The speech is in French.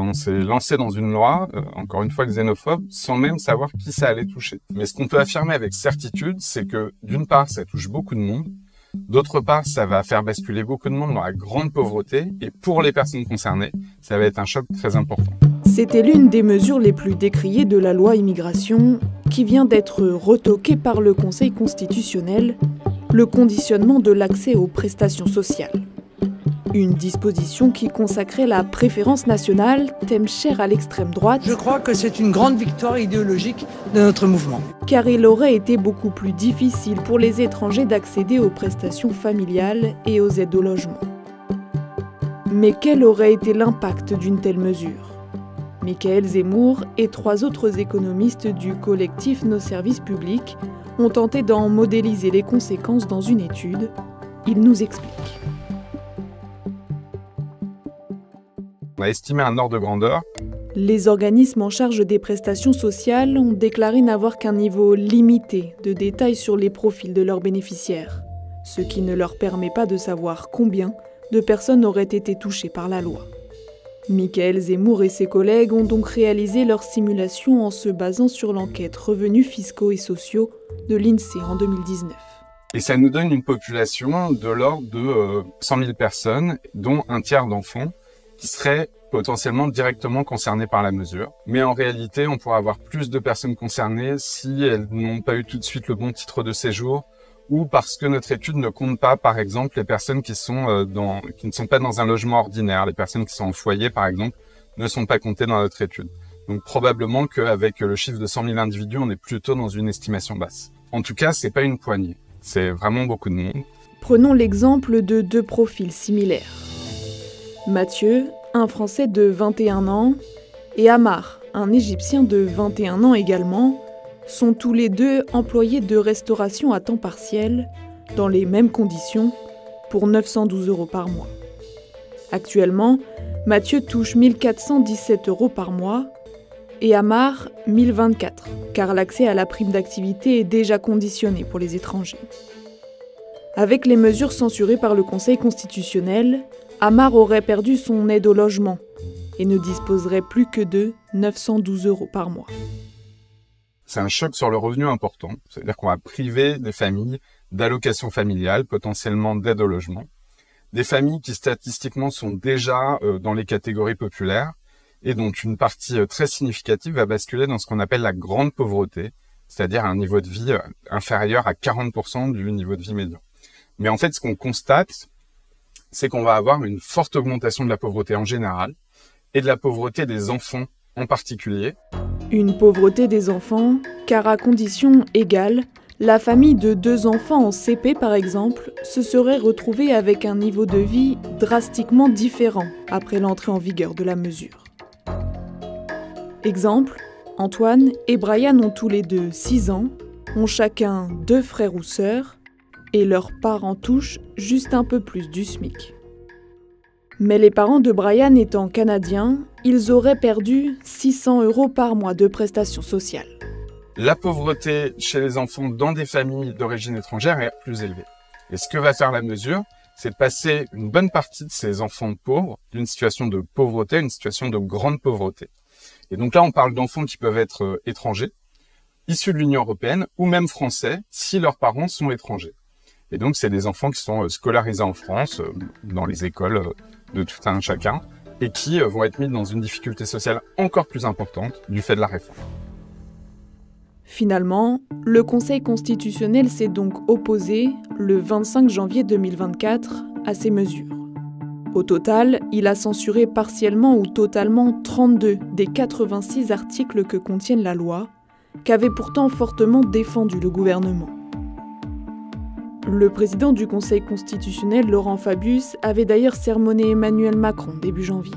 on s'est lancé dans une loi, encore une fois xénophobe, sans même savoir qui ça allait toucher. Mais ce qu'on peut affirmer avec certitude, c'est que d'une part, ça touche beaucoup de monde, d'autre part, ça va faire basculer beaucoup de monde dans la grande pauvreté, et pour les personnes concernées, ça va être un choc très important. C'était l'une des mesures les plus décriées de la loi immigration, qui vient d'être retoquée par le Conseil constitutionnel, le conditionnement de l'accès aux prestations sociales. Une disposition qui consacrait la préférence nationale, thème cher à l'extrême droite. Je crois que c'est une grande victoire idéologique de notre mouvement. Car il aurait été beaucoup plus difficile pour les étrangers d'accéder aux prestations familiales et aux aides au logement. Mais quel aurait été l'impact d'une telle mesure ? Mickaël Zemmour et 3 autres économistes du collectif Nos Services Publics ont tenté d'en modéliser les conséquences dans une étude. Ils nous expliquent. On a estimé un ordre de grandeur. Les organismes en charge des prestations sociales ont déclaré n'avoir qu'un niveau limité de détails sur les profils de leurs bénéficiaires, ce qui ne leur permet pas de savoir combien de personnes auraient été touchées par la loi. Mickaël Zemmour et ses collègues ont donc réalisé leur simulation en se basant sur l'enquête Revenus fiscaux et sociaux de l'INSEE en 2019. Et ça nous donne une population de l'ordre de 100 000 personnes, dont un tiers d'enfants, qui seraient potentiellement directement concernées par la mesure. Mais en réalité, on pourrait avoir plus de personnes concernées si elles n'ont pas eu tout de suite le bon titre de séjour, ou parce que notre étude ne compte pas, par exemple, les personnes qui ne sont pas dans un logement ordinaire. Les personnes qui sont en foyer, par exemple, ne sont pas comptées dans notre étude. Donc probablement qu'avec le chiffre de 100 000 individus, on est plutôt dans une estimation basse. En tout cas, c'est pas une poignée. C'est vraiment beaucoup de monde. Prenons l'exemple de 2 profils similaires. Mathieu, un Français de 21 ans, et Amar, un Égyptien de 21 ans également, sont tous les 2 employés de restauration à temps partiel, dans les mêmes conditions, pour 912 € par mois. Actuellement, Mathieu touche 1 417 € par mois et Amar 1 024, car l'accès à la prime d'activité est déjà conditionné pour les étrangers. Avec les mesures censurées par le Conseil constitutionnel, Amar aurait perdu son aide au logement et ne disposerait plus que de 912 € par mois. C'est un choc sur le revenu important, c'est-à-dire qu'on va priver des familles d'allocations familiales, potentiellement d'aide au logement. Des familles qui statistiquement sont déjà dans les catégories populaires et dont une partie très significative va basculer dans ce qu'on appelle la grande pauvreté, c'est-à-dire un niveau de vie inférieur à 40% du niveau de vie médian. Mais en fait, ce qu'on constate, c'est qu'on va avoir une forte augmentation de la pauvreté en général et de la pauvreté des enfants en particulier. Une pauvreté des enfants, car à condition égale, la famille de 2 enfants en CP par exemple se serait retrouvée avec un niveau de vie drastiquement différent après l'entrée en vigueur de la mesure. Exemple, Antoine et Brian ont tous les 2 6 ans, ont chacun 2 frères ou sœurs, et leurs parents touchent juste un peu plus du SMIC. Mais les parents de Brian étant canadiens, ils auraient perdu 600 € par mois de prestations sociales. La pauvreté chez les enfants dans des familles d'origine étrangère est plus élevée. Et ce que va faire la mesure, c'est de passer une bonne partie de ces enfants pauvres d'une situation de pauvreté à une situation de grande pauvreté. Et donc là, on parle d'enfants qui peuvent être étrangers, issus de l'Union européenne, ou même français, si leurs parents sont étrangers. Et donc, c'est des enfants qui sont scolarisés en France, dans les écoles de tout un chacun, et qui vont être mis dans une difficulté sociale encore plus importante du fait de la réforme. Finalement, le Conseil constitutionnel s'est donc opposé, le 25 janvier 2024, à ces mesures. Au total, il a censuré partiellement ou totalement 32 des 86 articles que contiennent la loi, qu'avait pourtant fortement défendu le gouvernement. Le président du Conseil constitutionnel, Laurent Fabius, avait d'ailleurs sermonné Emmanuel Macron début janvier.